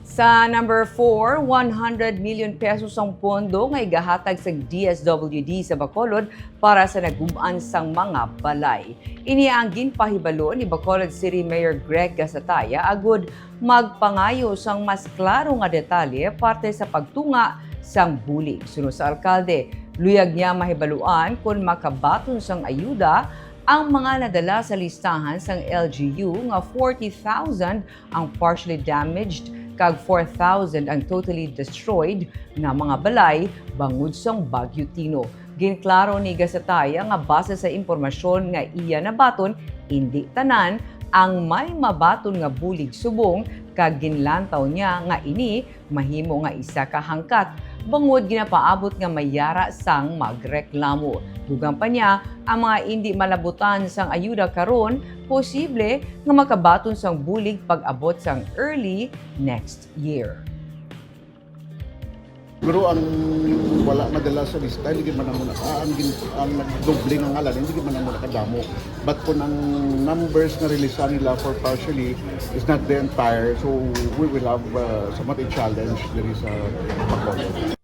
Sa number 4, 100 million pesos ang pondo nga igahatag sa DSWD sa Bacolod para sa nagub-an sang mga balay. Ini ang ginpahibalo ni Bacolod City Mayor Greg Gasataya agud magpangayo sang mas klaro nga detalye parte sa pagtunga sang bulig. Sunod sa alkalde, luyag niya mahibaluan kung makabaton sang ayuda ang mga nadala sa listahan sang LGU nga 40,000 ang partially damaged kag 4,000 ang totally destroyed nga mga balay bangud sang Bagyo Tino. Ginklaro ni Gasataya nga base sa impormasyon nga iya nabaton, indi tanan ang may mabaton nga bulig subong kag ginlantaw niya nga ini mahimo nga isa ka hangkat bangod ginapaabot nga mayara sang magreklamo. Dugang pa niya, ang mga hindi malabutan sang ayuda karon posible nga makabaton sang bulig pag-abot sang early next year. Pero ang wala madala sa lista, hindi man na muna ang nagdoble ng ngalan, hindi man na muna kadamo. But kung ang numbers na releasean nila for partially is not the entire, so we will have somewhat a challenge there is a Bacolod.